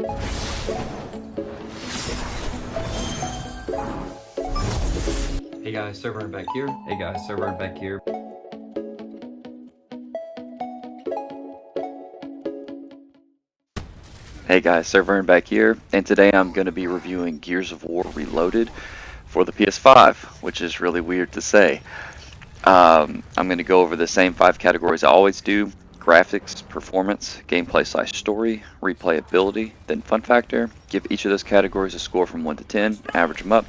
Hey guys, SirVern back here. Hey guys, SirVern back here. Hey guys, SirVern back here, and today I'm going to be reviewing Gears of War Reloaded for the PS5, which is really weird to say. I'm going to go over the same 5 categories I always do: graphics, performance, gameplay/story, replayability, then fun factor. Give each of those categories a score from 1 to 10, average them up,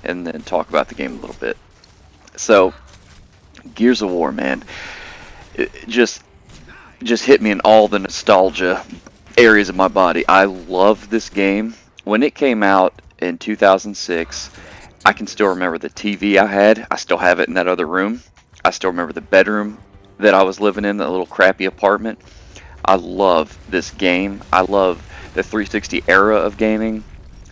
and then talk about the game a little bit. So, Gears of War, man, it just hit me in all the nostalgia areas of my body. I love this game. When it came out in 2006, I can still remember the TV I had. I still have it in that other room. I still remember the bedroom that I was living in, that little crappy apartment. I love this game. I love the 360 era of gaming.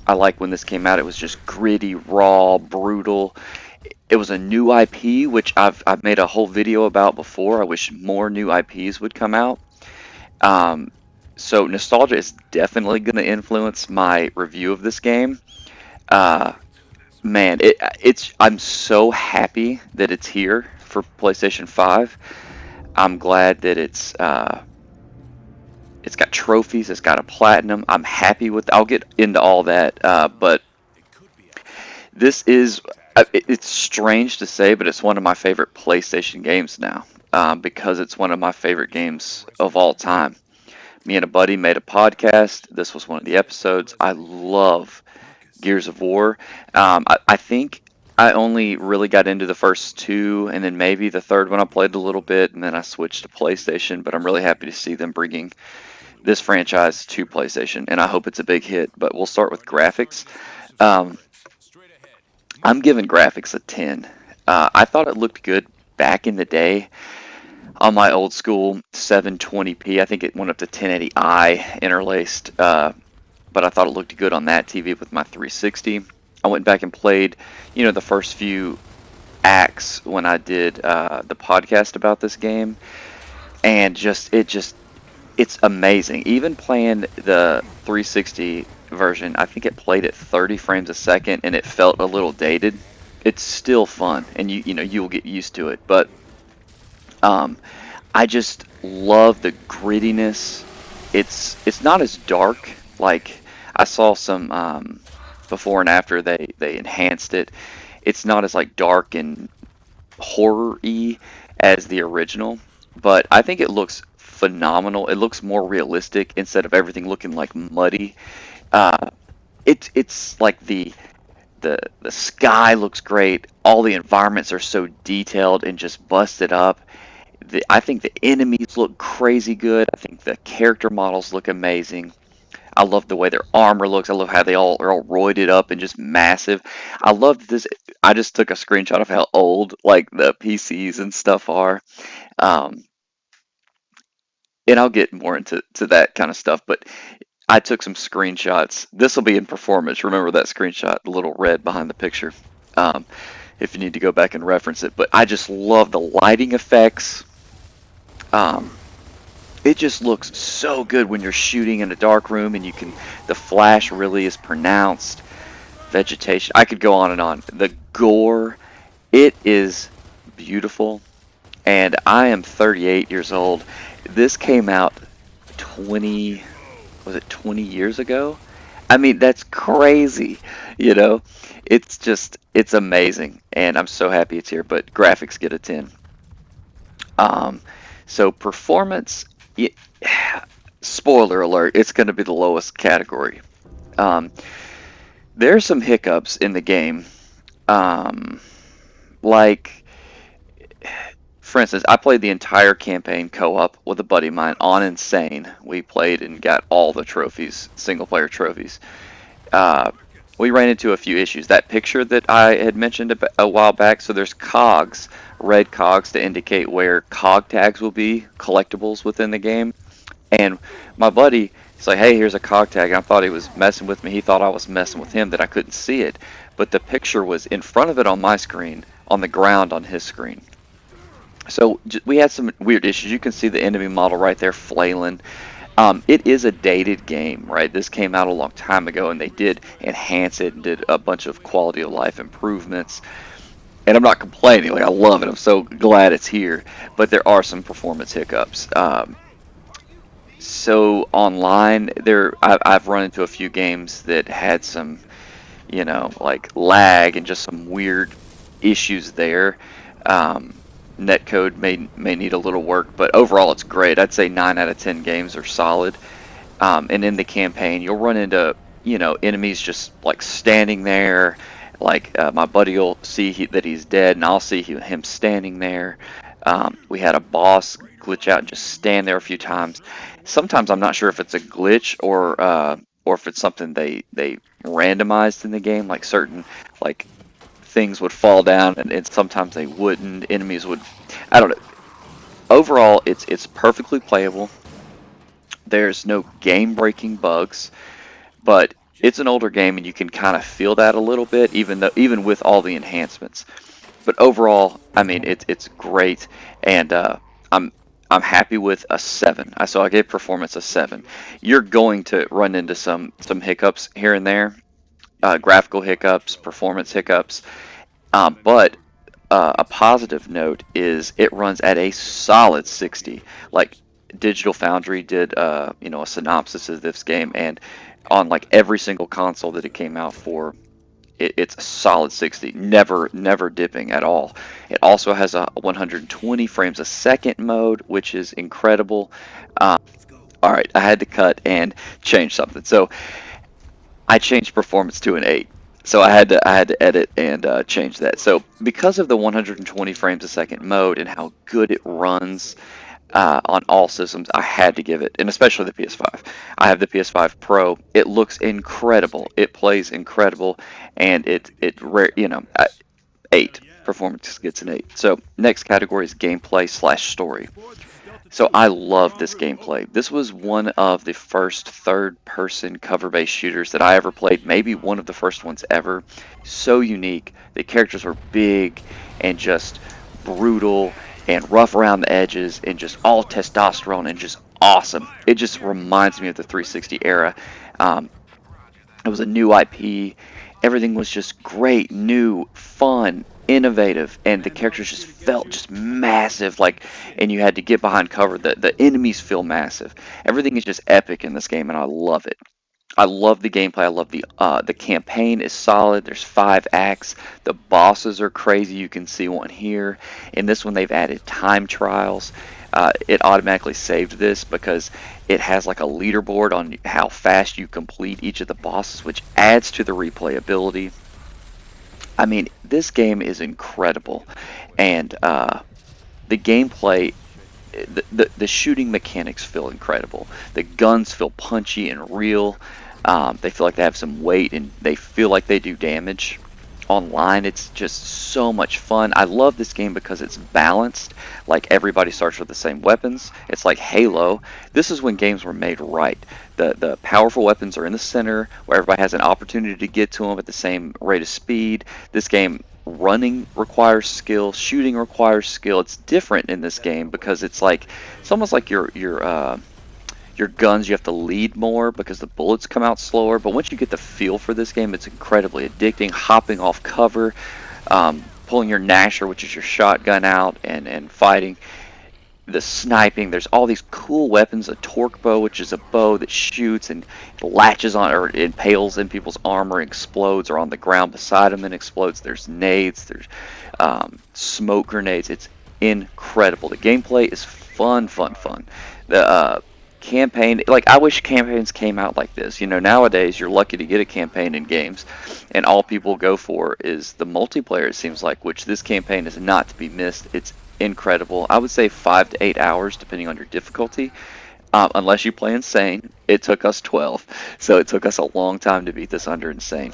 I like when this came out, it was just gritty, raw, brutal. It was a new IP, which I've made a whole video about before. I wish more new IPs would come out. So nostalgia is definitely going to influence my review of this game. Uh, Man, I'm so happy that it's here for PlayStation 5. I'm glad that it's got trophies, it's got a platinum. I'm happy with. I'll get into all that, but this is. It's strange to say, but it's one of my favorite PlayStation games now, because it's one of my favorite games of all time. Me and a buddy made a podcast. This was one of the episodes. I love Gears of War. I think I only really got into the first 2, and then maybe the third one I played a little bit, and then I switched to PlayStation. But I'm really happy to see them bringing this franchise to PlayStation, and I hope it's a big hit. But we'll start with graphics. Um, I'm giving graphics a 10. I thought it looked good back in the day on my old school 720p. I think it went up to 1080i interlaced, but I thought it looked good on that TV with my 360. I went back and played, the first few acts when I did the podcast about this game, and it's amazing. Even playing the 360 version, I think it played at 30 frames a second, and it felt a little dated. It's still fun, and you'll get used to it, but I just love the grittiness. It's not as dark. Like, I saw some before and after they enhanced it. It's not as like dark and horror-y as the original, but I think it looks phenomenal. It looks more realistic instead of everything looking like muddy. Uh, it's like the sky looks great. All the environments are so detailed and just busted up. I think the enemies look crazy good. I think the character models look amazing. I love the way their armor looks. I love how they all are all roided up and just massive. I love this. I just took a screenshot of how old like the PCs and stuff are. Um, and I'll get more into that kind of stuff. But I took some screenshots. This will be in performance. Remember that screenshot, the little red behind the picture. Um, if you need to go back and reference it. But I just love the lighting effects. Um, it just looks so good when you're shooting in a dark room, and the flash really is pronounced. Vegetation, I could go on and on. The gore, it is beautiful. And I am 38 years old. This came out 20, was it 20 years ago? I mean, that's crazy, you know? It's amazing. And I'm so happy it's here, but graphics get a 10. Um, so performance, y- spoiler alert, it's going to be the lowest category. Um, there's some hiccups in the game. Um, like, for instance, I played the entire campaign co-op with a buddy of mine on Insane. We played and got all the trophies, single player trophies. Uh, we ran into a few issues. That picture that I had mentioned a while back, so there's cogs, red cogs to indicate where cog tags will be, collectibles within the game. And my buddy, he's like, hey, here's a cog tag. And I thought he was messing with me. He thought I was messing with him, that I couldn't see it. But the picture was in front of it on my screen, on the ground on his screen. So we had some weird issues. You can see the enemy model right there flailing. It is a dated game, right? This came out a long time ago, and they did enhance it and did a bunch of quality of life improvements. And I'm not complaining; like I love it. I'm so glad it's here. But there are some performance hiccups. So online, I've run into a few games that had some, like lag and just some weird issues there. Um, Netcode may need a little work, but overall it's great. I'd say 9 out of 10 games are solid. And in the campaign, you'll run into enemies just like standing there. Like my buddy will see that he's dead, and I'll see him standing there. We had a boss glitch out and just stand there a few times. Sometimes I'm not sure if it's a glitch or if it's something they randomized in the game. Like certain like things would fall down, and sometimes they wouldn't. Enemies would. I don't know. Overall, it's perfectly playable. There's no game-breaking bugs, but it's an older game, and you can kind of feel that a little bit, even with all the enhancements. But overall, I mean, it's great, and I'm I'm happy with a 7. I gave performance a 7. You're going to run into some hiccups here and there, graphical hiccups, performance hiccups, but a positive note is it runs at a solid 60. Like Digital Foundry did, a synopsis of this game, and on like every single console that it came out for, it's a solid 60, never dipping at all. It also has a 120 frames a second mode, which is incredible. Um, all right, I had to cut and change something. So I changed performance to an 8. So I had to edit and change that. So because of the 120 frames a second mode and how good it runs on all systems, I had to give it, and especially the PS5. I have the PS5 Pro. It looks incredible. It plays incredible, and it 8. Performance gets an 8. So next category is gameplay slash story. So I love this gameplay. This was one of the first third-person cover-based shooters that I ever played, maybe one of the first ones ever. So unique. The characters were big and just brutal and rough around the edges and just all testosterone and just awesome. It just reminds me of the 360 era. Um, it was a new IP. Everything was just great, new, fun, innovative, and the characters just felt just massive. Like, and you had to get behind cover. The enemies feel massive. Everything is just epic in this game, and I love it. I love the gameplay. I love the campaign is solid. There's 5 acts. The bosses are crazy. You can see one here. In this one, they've added time trials. It automatically saved this because it has like a leaderboard on how fast you complete each of the bosses, which adds to the replayability. I mean, this game is incredible, and the gameplay, the shooting mechanics feel incredible. The guns feel punchy and real. They feel like they have some weight, and they feel like they do damage. Online, it's just so much fun. I love this game because it's balanced. Like everybody starts with the same weapons. It's like Halo. This is when games were made right. The powerful weapons are in the center, where everybody has an opportunity to get to them at the same rate of speed. This game, running requires skill, shooting requires skill. It's different in this game because it's almost like your guns, you have to lead more because the bullets come out slower. But once you get the feel for this game, it's incredibly addicting. Hopping off cover, pulling your Nasher, which is your shotgun, out and fighting. The sniping, there's all these cool weapons. A torque bow, which is a bow that shoots and latches on or impales in people's armor and explodes, or on the ground beside them and explodes. There's nades, there's smoke grenades. It's incredible. The gameplay is fun. The campaign, like, I wish campaigns came out like this. Nowadays you're lucky to get a campaign in games, and all people go for is the multiplayer, it seems like, which this campaign is not to be missed. It's incredible. I would say 5 to 8 hours depending on your difficulty, unless you play Insane. It took us 12, so it took us a long time to beat this under Insane,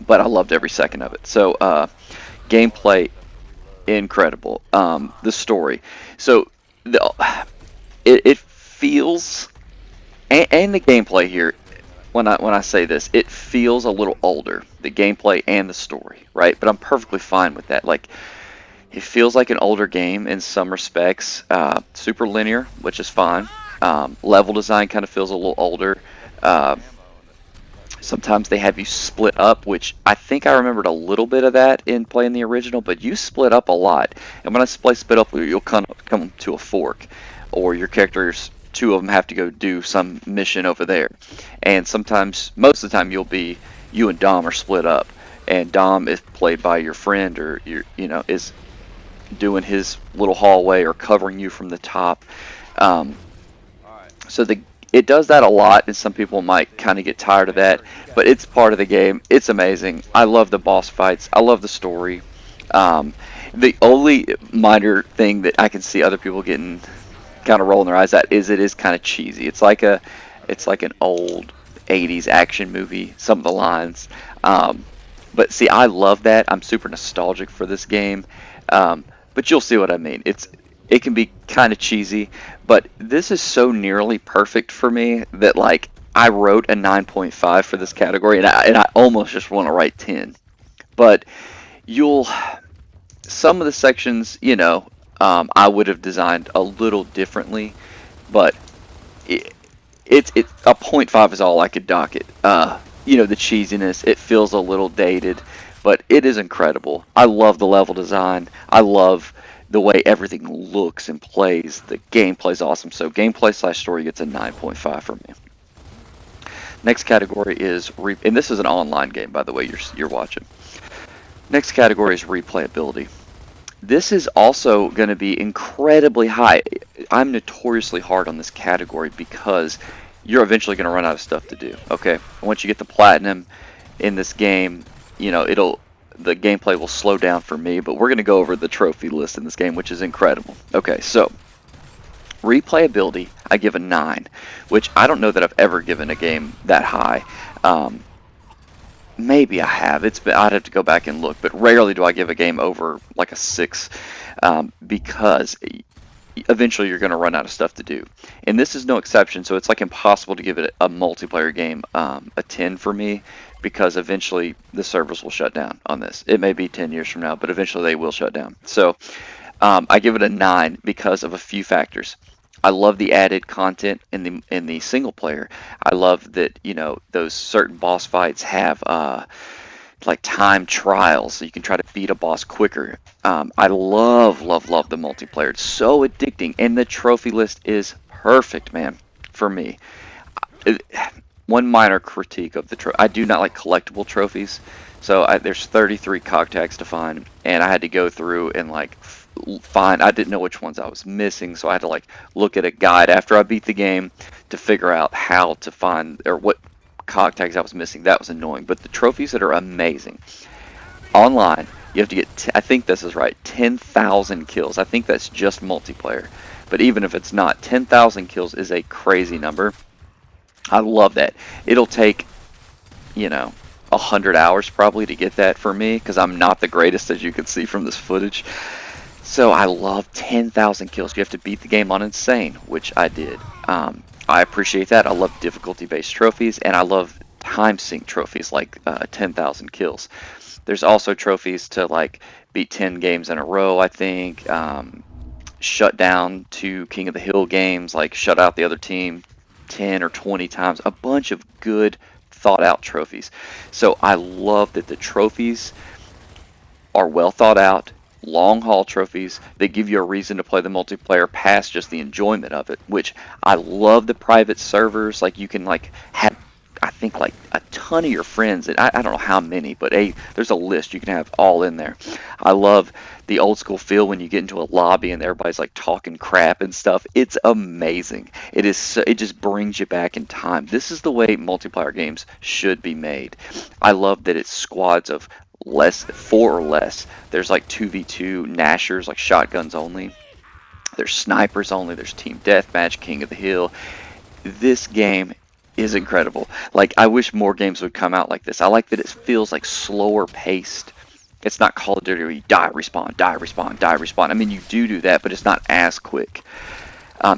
but I loved every second of it. So gameplay, incredible. The story, so it feels, and the gameplay here, when I say this, it feels a little older, the gameplay and the story, right? But I'm perfectly fine with that. Like, it feels like an older game in some respects. Super linear, which is fine. Level design kind of feels a little older. Uh, Sometimes they have you split up, which I think I remembered a little bit of that in playing the original, but you split up a lot. And when I play split up, you'll come to a fork, or your characters, two of them have to go do some mission over there. And sometimes, most of the time, you and Dom are split up, and Dom is played by your friend, or is doing his little hallway or covering you from the top. Um, so it does that a lot, and some people might kind of get tired of that, but it's part of the game. It's amazing. I love the boss fights. I love the story. Um, the only minor thing that I can see other people getting kind of rolling their eyes at is it is kind of cheesy. It's like an old 80s action movie, some of the lines. But see, I love that. I'm super nostalgic for this game. But you'll see what I mean. It can be kind of cheesy, but this is so nearly perfect for me that like I wrote a 9.5 for this category, and I almost just want to write 10. But you'll some of the sections, I would have designed a little differently, but it, it's a point 0.5 is all I could dock it. The cheesiness, it feels a little dated, but it is incredible. I love the level design. I love the way everything looks and plays. The gameplay's awesome. So gameplay / story gets a 9.5 from me. Next category is and this is an online game, by the way, you're watching. Next category is replayability. This is also going to be incredibly high. I'm notoriously hard on this category because you're eventually going to run out of stuff to do. Okay, once you get the platinum in this game, the gameplay will slow down for me. But we're going to go over the trophy list in this game, which is incredible. Okay, so replayability, I give a 9, which I don't know that I've ever given a game that high. Maybe I have. I'd have to go back and look, but rarely do I give a game over like a 6, because eventually you're going to run out of stuff to do. And this is no exception, so it's like impossible to give it a multiplayer game a 10 for me, because eventually the servers will shut down on this. It may be 10 years from now, but eventually they will shut down. So I give it a 9 because of a few factors. I love the added content in the single player. I love that those certain boss fights have like time trials, so you can try to beat a boss quicker. I love the multiplayer. It's so addicting, and the trophy list is perfect, man, for me. One minor critique of the trophy: I do not like collectible trophies. So there's 33 cog tags to find, and I had to go through and like find. I didn't know which ones I was missing, so I had to like look at a guide after I beat the game to figure out how to find or what cog tags I was missing. That was annoying. But the trophies that are amazing online, you have to get. I think this is right. 10,000 kills. I think that's just multiplayer. But even if it's not, 10,000 kills is a crazy number. I love that. It'll take 100 hours probably to get that for me, because I'm not the greatest, as you can see from this footage. So I love 10,000 kills. You have to beat the game on insane, which I did. I appreciate that. I love difficulty-based trophies, and I love time sync trophies like 10,000 kills. There's also trophies to like beat 10 games in a row, I think. Shut down 2 King of the Hill games, like shut out the other team 10 or 20 times. A bunch of good thought out trophies. So I love that the trophies are well thought out, long haul trophies. They give you a reason to play the multiplayer past just the enjoyment of it, which I love. The private servers, like you can like have, I think, like a ton of your friends, and I don't know how many, but there's a list you can have all in there. I love the old school feel when you get into a lobby and everybody's like talking crap and stuff. It's amazing. It just brings you back in time. This is the way multiplayer games should be made. I love that it's squads of 4 or less. There's like 2v2 Nashers, like shotguns only. There's snipers only. There's team deathmatch, King of the Hill. This game is incredible. Like, I wish more games would come out like this. I like that it feels like slower paced. It's not Call of Duty where you die, respawn, die, respawn, die, respawn. I mean, you do that, but it's not as quick.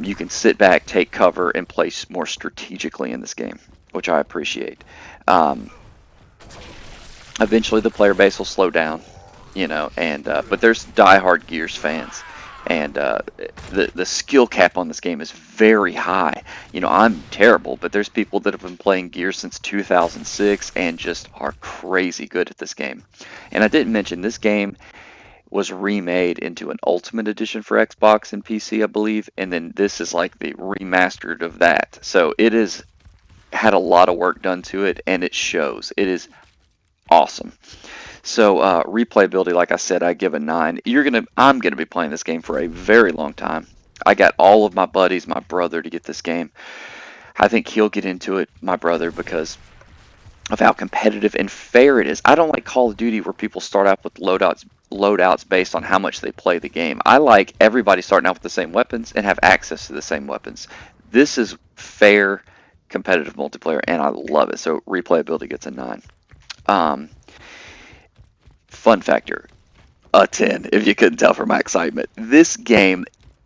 You can sit back, take cover, and play more strategically in this game, which I appreciate. Eventually the player base will slow down, but there's diehard Gears fans, and the skill cap on this game is very high. You know, I'm terrible, but there's people that have been playing Gears since 2006 and just are crazy good at this game. And I didn't mention this game was remade into an Ultimate Edition for Xbox and PC, I believe, and then this is like the remastered of that. So it has had a lot of work done to it, and it shows. It is awesome. So replayability, like I said, I give a 9. I'm gonna be playing this game for a very long time. I got all of my buddies, my brother, to get this game. I think he'll get into it, my brother, because of how competitive and fair it is. I don't like Call of Duty where people start out with loadouts based on how much they play the game. I like everybody starting out with the same weapons and have access to the same weapons. This is fair, competitive multiplayer, and I love it. So replayability gets a 9. Fun factor, a 10, if you couldn't tell from my excitement. This game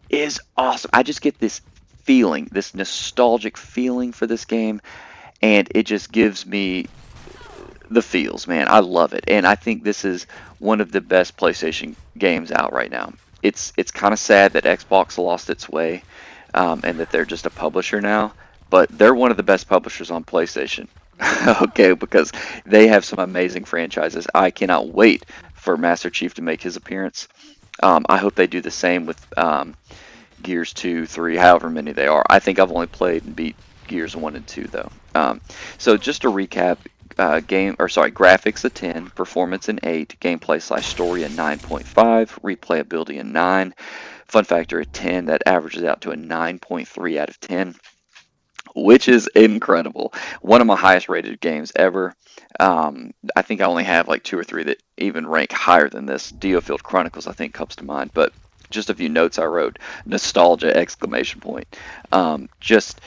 is awesome. I just get this feeling, this nostalgic feeling for this game, and it just gives me the feels, man. I love it, and I think this is one of the best PlayStation games out right now. It's kind of sad that Xbox lost its way, and that they're just a publisher now, but they're one of the best publishers on PlayStation. Okay, because they have some amazing franchises. I cannot wait for Master Chief to make his appearance. I hope they do the same with Gears 2, 3, however many they are. I think I've only played and beat Gears 1 and 2 though. So just to recap, graphics a 10, performance an 8, gameplay/story a 9.5, replayability a 9, fun factor a 10. That averages out to a 9.3 out of 10, which is incredible. One of my highest rated games ever. I think I only have like 2 or 3 that even rank higher than this. Diofield Chronicles, I think, comes to mind, but just a few notes I wrote. Nostalgia, exclamation point. Just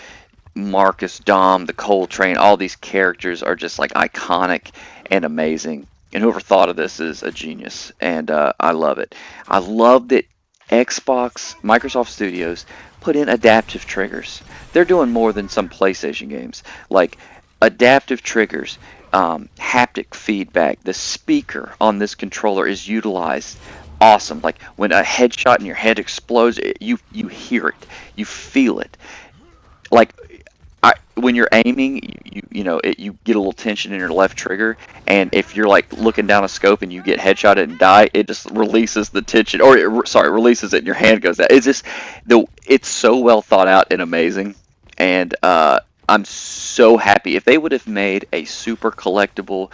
Marcus, Dom, the Coal Train, all these characters are just like iconic and amazing. And whoever thought of this is a genius, and I love it. I love that Microsoft Studios put in adaptive triggers. They're doing more than some PlayStation games. Like adaptive triggers, haptic feedback. The speaker on this controller is utilized. Awesome. Like when a headshot in your head explodes, you hear it, you feel it. Like when you're aiming, you get a little tension in your left trigger, and if you're like looking down a scope and you get headshotted and die, it just releases the tension, or releases it, and your hand goes down. It's so well thought out and amazing, and I'm so happy. If they would have made a super collectible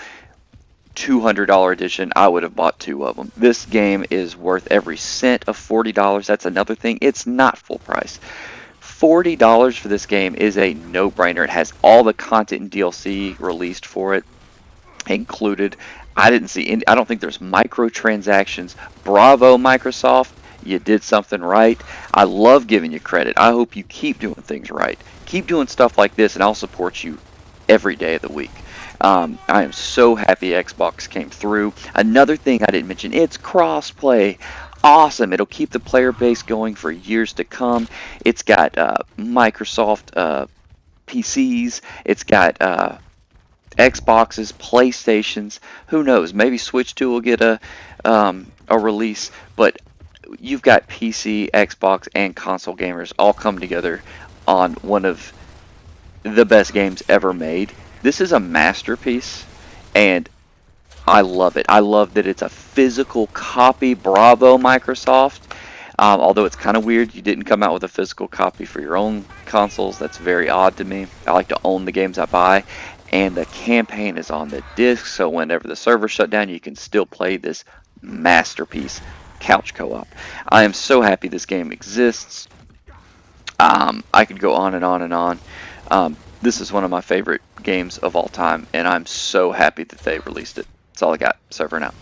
$200 edition, I would have bought 2 of them. This game is worth every cent of $40. That's another thing. It's not full price. $40 for this game is a no-brainer. It has all the content and DLC released for it included. I don't think there's microtransactions. Bravo, Microsoft. You did something right. I love giving you credit. I hope you keep doing things right. Keep doing stuff like this, and I'll support you every day of the week. I am so happy Xbox came through. Another thing I didn't mention, it's crossplay. Awesome. It'll keep the player base going for years to come. It's got Microsoft PCs. It's got Xboxes, PlayStations. Who knows? Maybe Switch 2 will get a release. But you've got PC, Xbox, and console gamers all come together on one of the best games ever made. This is a masterpiece, and I love it. I love that it's a physical copy. Bravo, Microsoft. Although it's kind of weird you didn't come out with a physical copy for your own consoles. That's very odd to me. I like to own the games I buy. And the campaign is on the disc, so whenever the server shut down, you can still play this masterpiece couch co-op. I am so happy this game exists. I could go on and on and on. This is one of my favorite games of all time, and I'm so happy that they released it. That's all I got. SirVern out.